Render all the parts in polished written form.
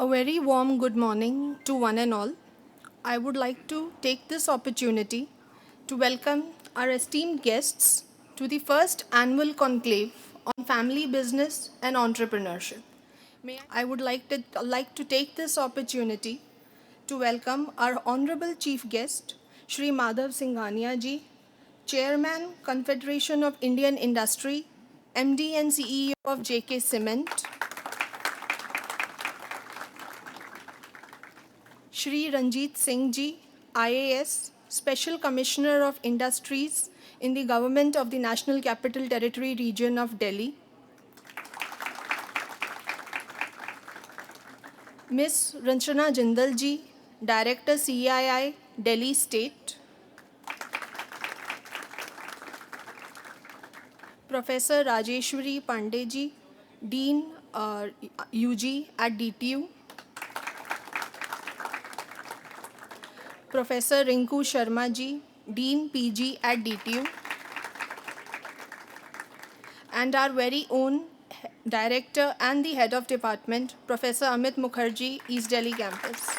A very warm good morning to one and all. I would like to take this opportunity to welcome our esteemed guests to the first annual conclave on family business and entrepreneurship. I would like to take this opportunity to welcome our honorable chief guest, Shri Madhav Singhania ji, Chairman, Confederation of Indian Industry, MD and CEO of JK Cement, Shri Ranjit Singh ji, IAS, Special Commissioner of Industries in the Government of the National Capital Territory region of Delhi, Ms. Ranchana Jindal ji, Director CII, Delhi State, Professor Rajeshwari Pandey ji, Dean UG at DTU, Professor Rinku Sharma ji, Dean PG at DTU, and our very own Director and the Head of Department, Professor Amit Mukherjee, East Delhi Campus.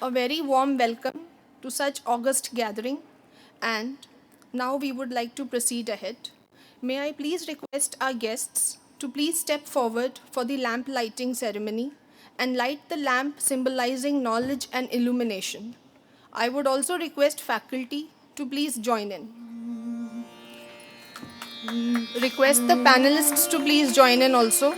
A very warm welcome to such august gathering, and now we would like to proceed ahead. May I please request our guests to please step forward for the lamp lighting ceremony and light the lamp symbolizing knowledge and illumination. I would also request faculty to please join in. Request the panelists to please join in also.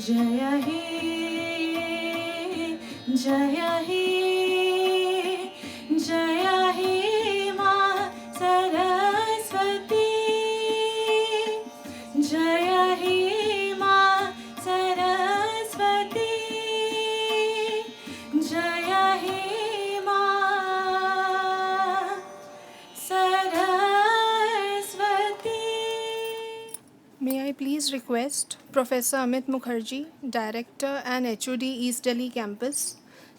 जय हे जय हे जय हे मां सरस्वती जय हे मां सरस्वती जय हे मां Saraswati. May I please request Professor Amit Mukherjee, Director and HOD East Delhi Campus,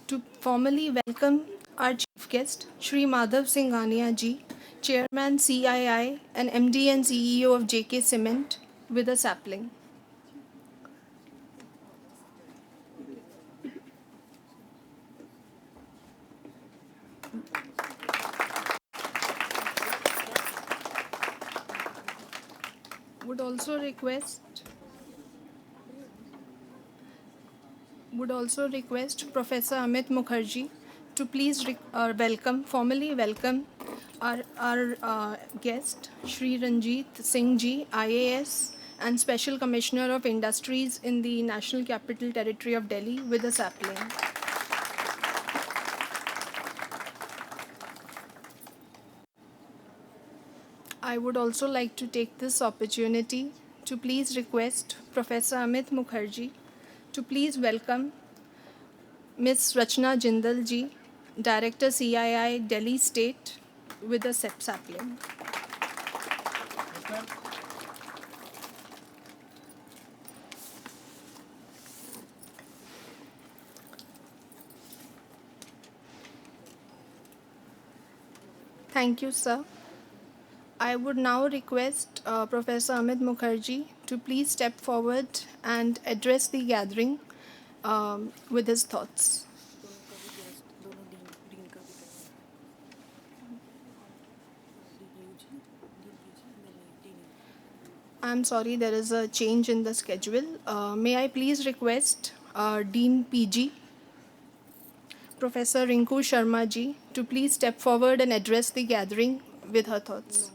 to formally welcome our chief guest, Shri Madhav Singhania ji, Chairman CII and MD and CEO of JK Cement, with a sapling. Would also request Professor Amit Mukherjee to please formally welcome our guest, Shri Ranjit Singh ji, IAS and Special Commissioner of Industries in the National Capital Territory of Delhi, with a sapling. I would also like to take this opportunity to please request Professor Amit Mukherjee to please welcome Ms. Rachna Jindal ji, Director CII Delhi State, with a sapling. Thank you, sir. I would now request Professor Amit Mukherjee to please step forward and address the gathering with his thoughts. I'm sorry, there is a change in the schedule. May I please request Dean PG, Professor Rinku Sharma ji, to please step forward and address the gathering with her thoughts.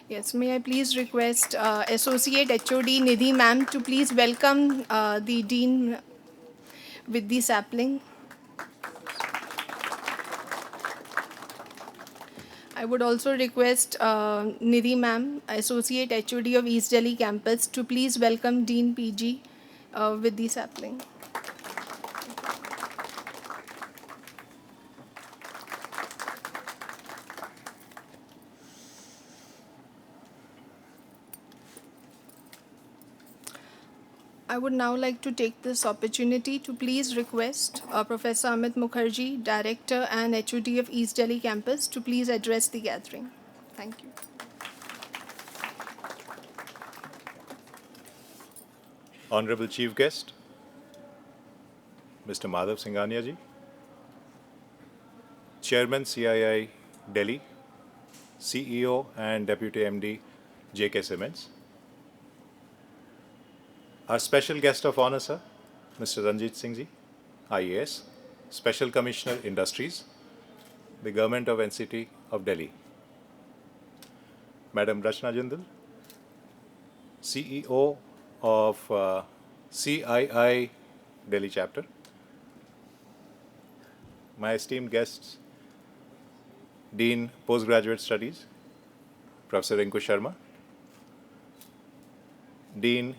Yes, may I please request Associate HOD Nidhi ma'am to please welcome the Dean with the sapling. I would also request Nidhi ma'am, Associate HOD of East Delhi Campus, to please welcome Dean PG with the sapling. I would now like to take this opportunity to please request Professor Amit Mukherjee, Director and HOD of East Delhi Campus, to please address the gathering. Thank you. Honorable Chief Guest, Mr. Madhav Singhania ji, Chairman CII Delhi, CEO and Deputy MD JK Cements. Our special guest of honor, sir, Mr. Ranjit Singh ji, IAS, Special Commissioner Industries, the Government of NCT of Delhi. Madam Rachna Jindal, CEO of CII Delhi chapter. My esteemed guests, Dean Postgraduate Studies, Professor Rinku Sharma, Dean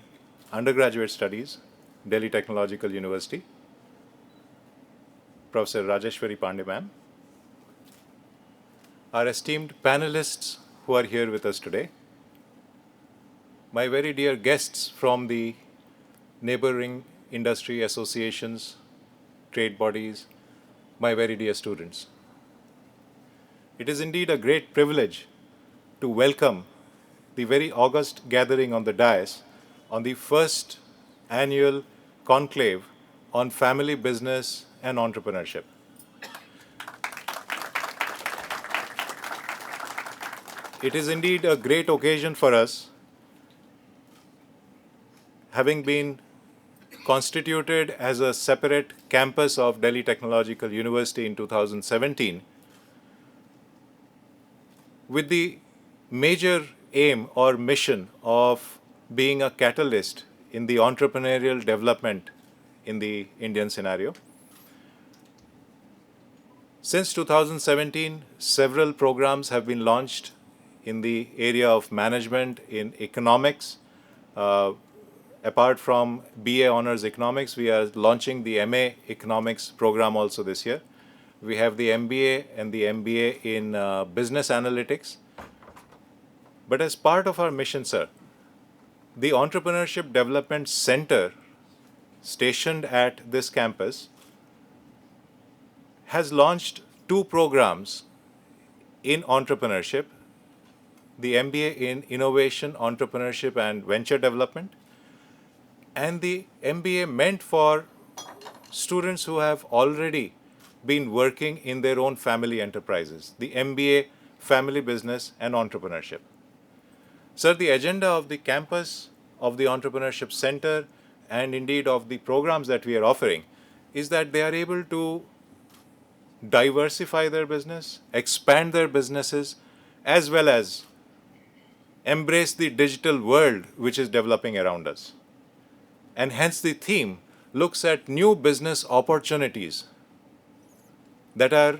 Undergraduate Studies, Delhi Technological University, Professor Rajeshwari Pandey ma'am, our esteemed panelists who are here with us today, my very dear guests from the neighboring industry associations, trade bodies, my very dear students. It is indeed a great privilege to welcome the very august gathering on the dais on the first annual conclave on family business and entrepreneurship. It is indeed a great occasion for us, having been constituted as a separate campus of Delhi Technological University in 2017, with the major aim or mission of being a catalyst in the entrepreneurial development in the Indian scenario. Since 2017, several programs have been launched in the area of management, in economics. Apart from BA Honors Economics, we are launching the MA Economics program also this year. We have the MBA and the MBA in Business Analytics. But as part of our mission, sir, the Entrepreneurship Development Center stationed at this campus has launched 2 programs in entrepreneurship, the MBA in Innovation, Entrepreneurship and Venture Development, and the MBA meant for students who have already been working in their own family enterprises, the MBA Family Business and Entrepreneurship. Sir, the agenda of the campus, of the Entrepreneurship Center, and indeed of the programs that we are offering is that they are able to diversify their business, expand their businesses, as well as embrace the digital world which is developing around us. And hence the theme looks at new business opportunities that are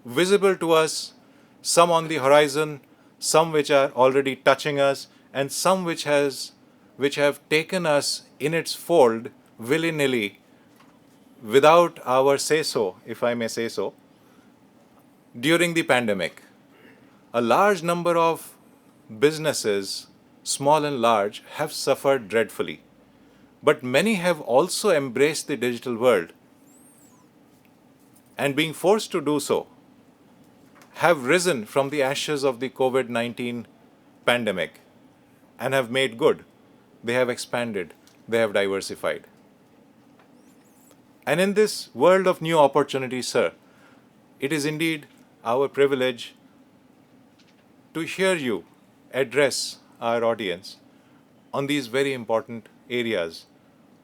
visible to us, some on the horizon, some which are already touching us, and some which have taken us in its fold willy-nilly without our say-so, if I may say so, during the pandemic. A large number of businesses, small and large, have suffered dreadfully. But many have also embraced the digital world, and being forced to do so, have risen from the ashes of the COVID-19 pandemic and have made good. They have expanded, they have diversified. And in this world of new opportunities, sir, it is indeed our privilege to hear you address our audience on these very important areas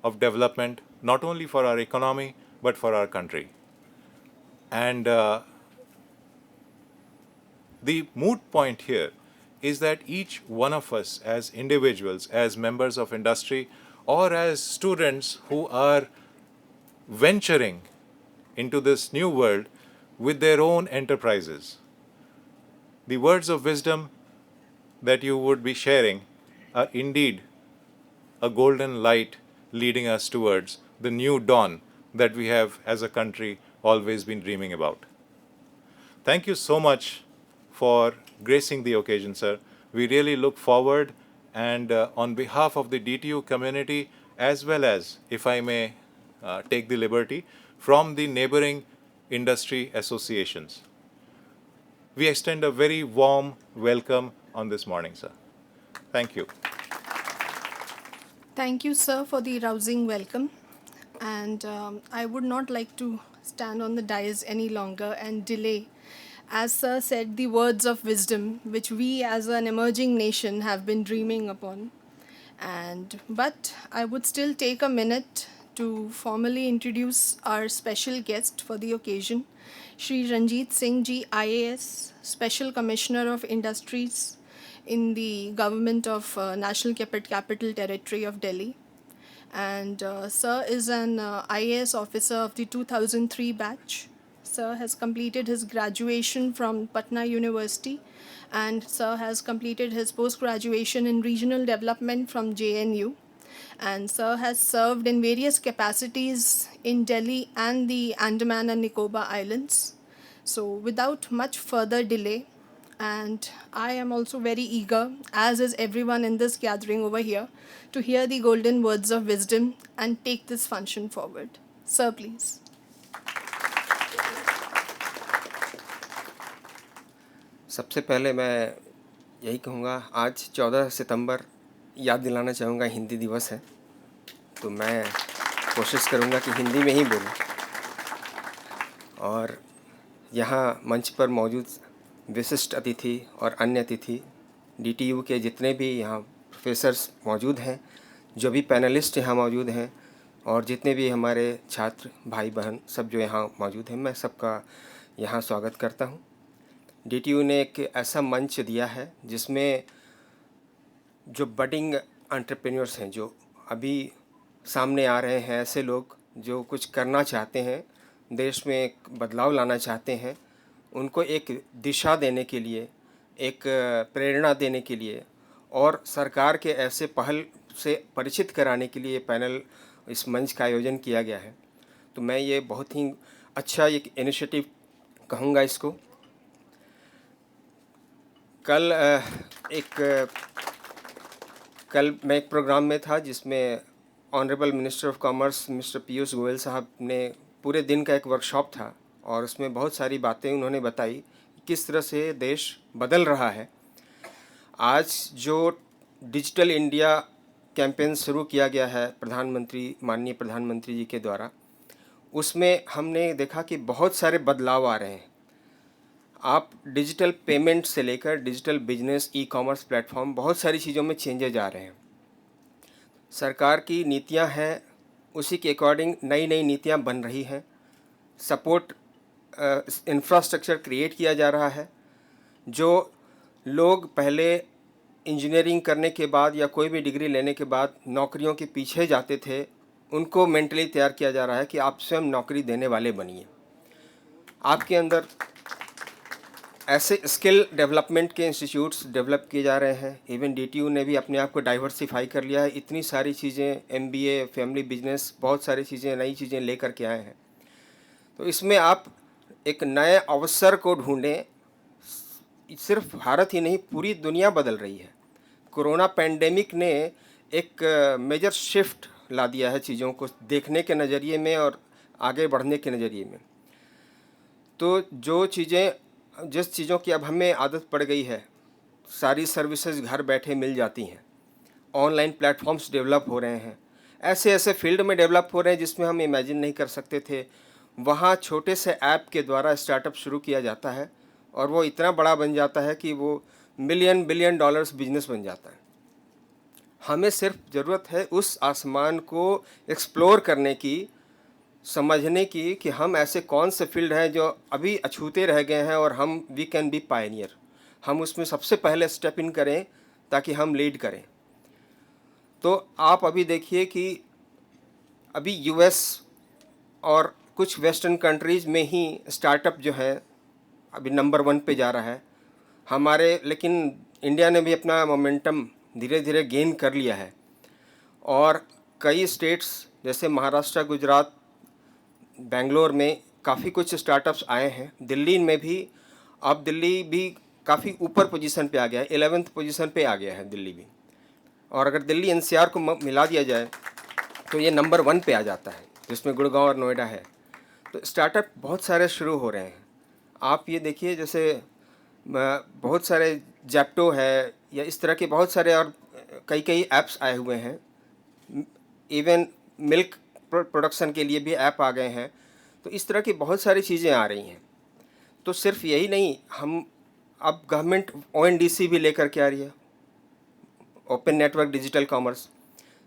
of development, not only for our economy, but for our country. And the moot point here is that each one of us as individuals, as members of industry, or as students who are venturing into this new world with their own enterprises, the words of wisdom that you would be sharing are indeed a golden light leading us towards the new dawn that we have as a country always been dreaming about. Thank you so much for gracing the occasion, sir. We really look forward, and on behalf of the DTU community, as well as, if I may take the liberty, from the neighboring industry associations, we extend a very warm welcome on this morning, sir. Thank you. Thank you, sir, for the rousing welcome. And I would not like to stand on the dais any longer and delay. As sir said, the words of wisdom, which we as an emerging nation have been dreaming upon. But I would still take a minute to formally introduce our special guest for the occasion, Shri Ranjit Singh Ji, IAS, Special Commissioner of Industries in the government of National Capital Territory of Delhi. And sir is an IAS officer of the 2003 batch. Sir has completed his graduation from Patna University, and sir has completed his post-graduation in regional development from JNU. And sir has served in various capacities in Delhi and the Andaman and Nicobar Islands. So without much further delay, and I am also very eager, as is everyone in this gathering over here, to hear the golden words of wisdom and take this function forward. Sir, please. सबसे पहले मैं यही कहूँगा, आज 14 सितंबर याद दिलाना चाहूँगा हिंदी दिवस है, तो मैं कोशिश करूँगा कि हिंदी में ही बोलूँ। और यहाँ मंच पर मौजूद विशिष्ट अतिथि और अन्य अतिथि, DTU के जितने भी यहाँ प्रोफेसर्स मौजूद हैं, जो भी पैनलिस्ट यहाँ मौजूद हैं, और जितने भी हमारे छात्र भाई बहन सब जो यहाँ मौजूद हैं, मैं सबका यहाँ स्वागत करता हूँ। DTU ने एक ऐसा मंच दिया है जिसमें जो बडिंग एंटरप्रेन्योर्स हैं, जो अभी सामने आ रहे हैं, ऐसे लोग जो कुछ करना चाहते हैं, देश में एक बदलाव लाना चाहते हैं, उनको एक दिशा देने के लिए, एक प्रेरणा देने के लिए और सरकार के ऐसे पहल से परिचित कराने के लिए पैनल, इस मंच का आयोजन किया गया है। तो मैं ये बहुत ही अच्छा एक इनिशिएटिव कहूँगा इसको। कल मैं एक प्रोग्राम में था जिसमें honourable minister of commerce mister Piyush Goyal साहब ने पूरे दिन का एक वर्कशॉप था और उसमें बहुत सारी बातें उन्होंने बताई किस तरह से देश बदल रहा है। आज जो डिजिटल इंडिया कैंपेन शुरू किया गया है माननीय प्रधानमंत्री जी के द्वारा, उसमें हमने देखा कि बहुत सारे बदलाव आ रहे हैं। आप डिजिटल पेमेंट से लेकर डिजिटल बिजनेस, ई-कॉमर्स प्लेटफॉर्म, बहुत सारी चीज़ों में चेंजेज आ रहे हैं। सरकार की नीतियां हैं, उसी के अकॉर्डिंग नई नई नीतियां बन रही हैं। सपोर्ट इंफ्रास्ट्रक्चर क्रिएट किया जा रहा है। जो लोग पहले इंजीनियरिंग करने के बाद या कोई भी डिग्री लेने के बाद नौकरियों के पीछे जाते थे, उनको मेंटली तैयार किया जा रहा है कि आप स्वयं नौकरी देने वाले बनिए। आपके अंदर ऐसे स्किल डेवलपमेंट के इंस्टीट्यूट्स डेवलप किए जा रहे हैं। इवन DTU ने भी अपने आप को डाइवर्सिफाई कर लिया है। इतनी सारी चीज़ें, MBA, फैमिली बिजनेस, बहुत सारी चीज़ें, नई चीज़ें लेकर के आए हैं। तो इसमें आप एक नए अवसर को ढूंढें। सिर्फ भारत ही नहीं, पूरी दुनिया बदल रही है। कोरोना पैंडेमिक ने एक मेजर शिफ्ट ला दिया है चीज़ों को देखने के नज़रिए में और आगे बढ़ने के नज़रिए में। तो जिस चीज़ों की अब हमें आदत पड़ गई है, सारी सर्विसेज घर बैठे मिल जाती हैं। ऑनलाइन प्लेटफॉर्म्स डेवलप हो रहे हैं, ऐसे ऐसे फील्ड में डेवलप हो रहे हैं जिसमें हम इमेजिन नहीं कर सकते थे। वहाँ छोटे से ऐप के द्वारा स्टार्टअप शुरू किया जाता है और वो इतना बड़ा बन जाता है कि वो मिलियन बिलियन डॉलर्स बिजनेस बन जाता है। हमें सिर्फ ज़रूरत है उस आसमान को एक्सप्लोर करने की, समझने की कि हम ऐसे कौन से फील्ड हैं जो अभी अछूते रह गए हैं और वी कैन बी पायनियर। हम उसमें सबसे पहले स्टेप इन करें ताकि हम लीड करें। तो आप अभी देखिए कि अभी US और कुछ वेस्टर्न कंट्रीज़ में ही स्टार्टअप जो है अभी नंबर 1 पे जा रहा है। लेकिन इंडिया ने भी अपना मोमेंटम धीरे धीरे गेन कर लिया है और कई स्टेट्स जैसे महाराष्ट्र, गुजरात, बेंगलोर में काफ़ी कुछ स्टार्टअप्स आए हैं। दिल्ली में भी, अब दिल्ली भी काफ़ी ऊपर पोजीशन पे आ गया है, 11th पोजीशन पे आ गया है दिल्ली भी। और अगर दिल्ली NCR को मिला दिया जाए तो ये नंबर 1 पे आ जाता है, जिसमें गुड़गांव और नोएडा है। तो स्टार्टअप बहुत सारे शुरू हो रहे हैं। आप ये देखिए, जैसे बहुत सारे जैप्टो है या इस तरह के बहुत सारे और कई ऐप्स आए हुए हैं। इवन मिल्क प्रोडक्शन के लिए भी ऐप आ गए हैं। तो इस तरह की बहुत सारी चीज़ें आ रही हैं। तो सिर्फ यही नहीं, हम अब गवर्नमेंट ONDC भी लेकर के आ रही है, ओपन नेटवर्क डिजिटल कॉमर्स,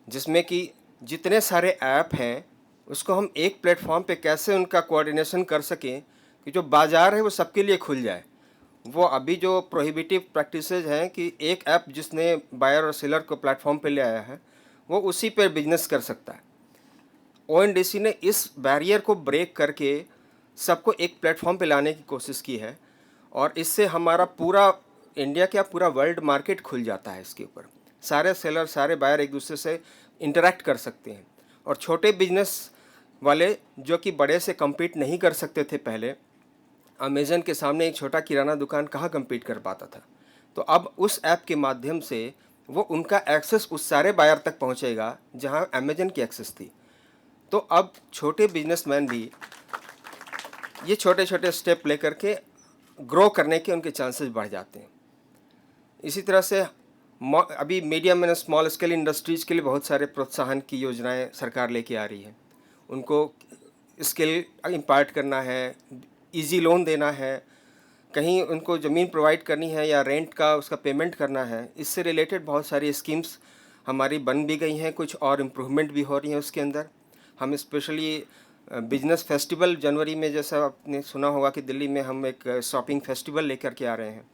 जिसमें कि जितने सारे ऐप हैं उसको हम एक प्लेटफॉर्म पे कैसे उनका कोऑर्डिनेशन कर सकें कि जो बाज़ार है वो सबके लिए खुल जाए। वो अभी जो प्रोहिबिटिव प्रैक्टिसेज हैं कि एक ऐप जिसने बायर और सेलर को प्लेटफॉर्म पे ले आया है वो उसी पर बिजनेस कर सकता है। ONDC ने इस बैरियर को ब्रेक करके सबको एक प्लेटफॉर्म पे लाने की कोशिश की है और इससे हमारा पूरा इंडिया क्या पूरा वर्ल्ड मार्केट खुल जाता है। इसके ऊपर सारे सेलर, सारे बायर एक दूसरे से इंटरेक्ट कर सकते हैं और छोटे बिजनेस वाले जो कि बड़े से compete नहीं कर सकते थे पहले, अमेज़न के सामने एक छोटा किराना दुकान कहाँ compete कर पाता था। तो अब उस ऐप के माध्यम से वो उनका एक्सेस उस सारे बायर तक पहुँचेगा जहाँ अमेज़न की एक्सेस थी। तो अब छोटे बिजनेसमैन भी ये छोटे छोटे स्टेप लेकर के ग्रो करने के उनके चांसेस बढ़ जाते हैं। इसी तरह से अभी medium and small scale industries के लिए बहुत सारे प्रोत्साहन की योजनाएं सरकार लेके आ रही है। उनको स्किल इम्पार्ट करना है, इजी लोन देना है, कहीं उनको ज़मीन प्रोवाइड करनी है या रेंट का उसका पेमेंट करना है। इससे रिलेटेड बहुत सारी स्कीम्स हमारी बन भी गई हैं, कुछ और इम्प्रूवमेंट भी हो रही हैं उसके अंदर। हम स्पेशली बिजनेस फेस्टिवल जनवरी में, जैसा आपने सुना होगा कि दिल्ली में हम एक शॉपिंग फेस्टिवल लेकर के आ रहे हैं।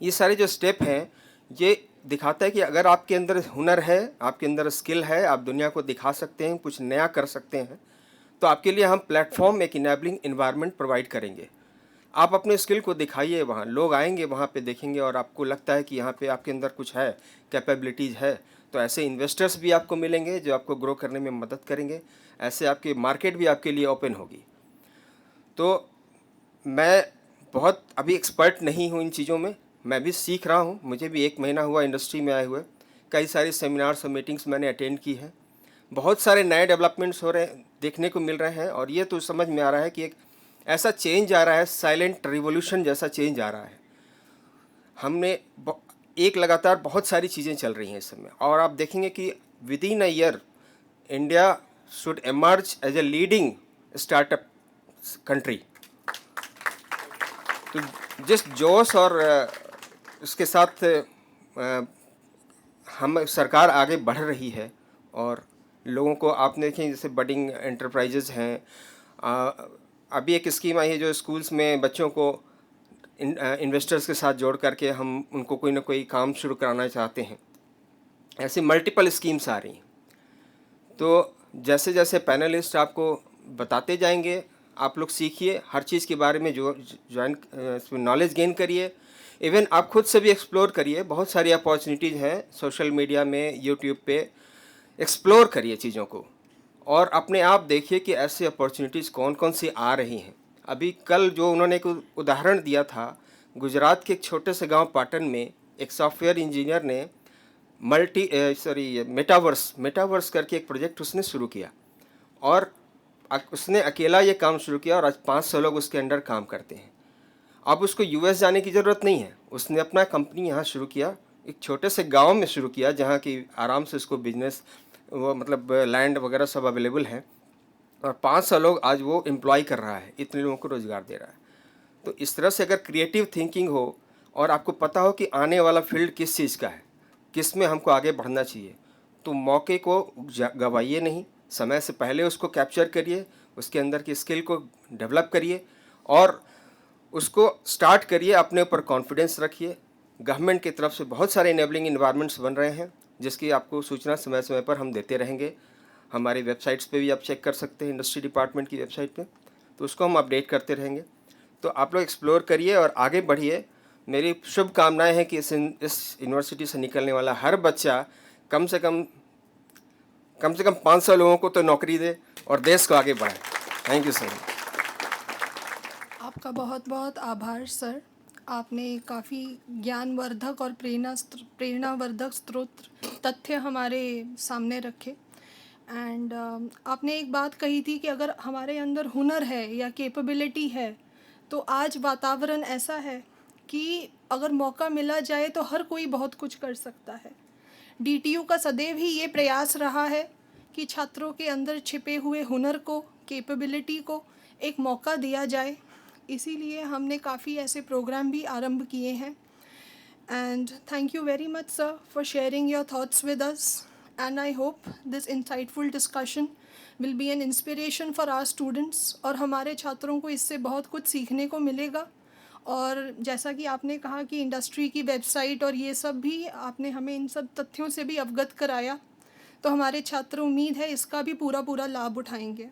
ये सारे जो स्टेप हैं ये दिखाता है कि अगर आपके अंदर हुनर है, आपके अंदर स्किल है, आप दुनिया को दिखा सकते हैं, कुछ नया कर सकते हैं, तो आपके लिए हम प्लेटफॉर्म, एक इनेबलिंग इन्वायरमेंट प्रोवाइड करेंगे। आप अपने स्किल को दिखाइए, वहाँ लोग आएंगे, वहाँ पे देखेंगे और आपको लगता है कि यहाँ पे आपके अंदर कुछ है, कैपेबिलिटीज़ है, तो ऐसे इन्वेस्टर्स भी आपको मिलेंगे जो आपको ग्रो करने में मदद करेंगे। ऐसे आपकी मार्केट भी आपके लिए ओपन होगी। तो मैं बहुत अभी एक्सपर्ट नहीं हूँ इन चीज़ों में, मैं भी सीख रहा हूँ। मुझे भी 1 महीना हुआ इंडस्ट्री में आए हुए। कई सारे सेमिनार्स और मीटिंग्स मैंने अटेंड की है। बहुत सारे नए डेवलपमेंट्स हो रहे हैं, देखने को मिल रहे हैं, और ये तो समझ में आ रहा है कि एक ऐसा चेंज आ रहा है, साइलेंट रिवॉल्यूशन जैसा चेंज आ रहा है। हमने एक लगातार बहुत सारी चीज़ें चल रही हैं इस समय, और आप देखेंगे कि within a year India should emerge as a leading startup country. तो जिस जोश और इसके साथ हम सरकार आगे बढ़ रही है, और लोगों को आप देखें जैसे बडिंग एंटरप्राइजेज हैं, अभी एक स्कीम आई है जो स्कूल्स में बच्चों को इन्वेस्टर्स के साथ जोड़ करके हम उनको कोई ना कोई काम शुरू कराना चाहते हैं। ऐसे मल्टीपल स्कीम्स आ रही हैं। तो जैसे जैसे पैनलिस्ट आपको बताते जाएंगे, आप लोग सीखिए, हर चीज़ के बारे में जो नॉलेज गेन करिए। इवन आप खुद से भी एक्सप्लोर करिए, बहुत सारी अपॉर्चुनिटीज़ हैं सोशल मीडिया में, यूट्यूब पे। एक्सप्लोर करिए चीज़ों को, और अपने आप देखिए कि ऐसी अपॉर्चुनिटीज़ कौन कौन सी आ रही हैं। अभी कल जो उन्होंने एक उदाहरण दिया था, गुजरात के एक छोटे से गांव पाटन में एक सॉफ्टवेयर इंजीनियर ने मेटावर्स करके एक प्रोजेक्ट उसने शुरू किया, और उसने अकेला ये काम शुरू किया, और आज 500 लोग उसके अंडर काम करते हैं। अब उसको यूएस जाने की ज़रूरत नहीं है, उसने अपना कंपनी यहाँ शुरू किया, एक छोटे से गांव में शुरू किया, जहाँ की आराम से उसको बिजनेस, वो मतलब लैंड वगैरह सब अवेलेबल है, और 500 लोग आज वो एम्प्लॉय कर रहा है, इतने लोगों को रोज़गार दे रहा है। तो इस तरह से अगर क्रिएटिव थिंकिंग हो, और आपको पता हो कि आने वाला फील्ड किस चीज़ का है, किस में हमको आगे बढ़ना चाहिए, तो मौके को गवाइए नहीं, समय से पहले उसको कैप्चर करिए, उसके अंदर की स्किल को डेवलप करिए, और उसको स्टार्ट करिए। अपने ऊपर कॉन्फिडेंस रखिए। गवर्नमेंट की तरफ से बहुत सारे इनेबलिंग इन्वायरमेंट्स बन रहे हैं, जिसकी आपको सूचना समय समय पर हम देते रहेंगे। हमारी वेबसाइट्स पे भी आप चेक कर सकते हैं, इंडस्ट्री डिपार्टमेंट की वेबसाइट पे, तो उसको हम अपडेट करते रहेंगे। तो आप लोग एक्सप्लोर करिए और आगे बढ़िए। मेरी शुभकामनाएं हैं कि इस यूनिवर्सिटी से निकलने वाला हर बच्चा कम से कम 500 लोगों को तो नौकरी दे और देश को आगे बढ़ाए। Thank you sir. आपका बहुत बहुत आभार सर। आपने काफ़ी ज्ञानवर्धक और प्रेरणावर्धक स्रोत तथ्य हमारे सामने रखे। एंड आपने एक बात कही थी कि अगर हमारे अंदर हुनर है या कैपेबिलिटी है, तो आज वातावरण ऐसा है कि अगर मौका मिला जाए तो हर कोई बहुत कुछ कर सकता है। डीटीयू का सदैव ही ये प्रयास रहा है कि छात्रों के अंदर छिपे हुए हुनर को, कैपेबिलिटी को एक मौका दिया जाए। इसीलिए हमने काफ़ी ऐसे प्रोग्राम भी आरंभ किए हैं। And thank you very much sir for sharing your thoughts with us, and I hope this insightful discussion will be an inspiration for our students, और हमारे छात्रों को इससे बहुत कुछ सीखने को मिलेगा। और जैसा कि आपने कहा कि इंडस्ट्री की वेबसाइट और ये सब भी आपने हमें इन सब तथ्यों से भी अवगत कराया, तो हमारे छात्र, उम्मीद है, इसका भी पूरा लाभ उठाएंगे।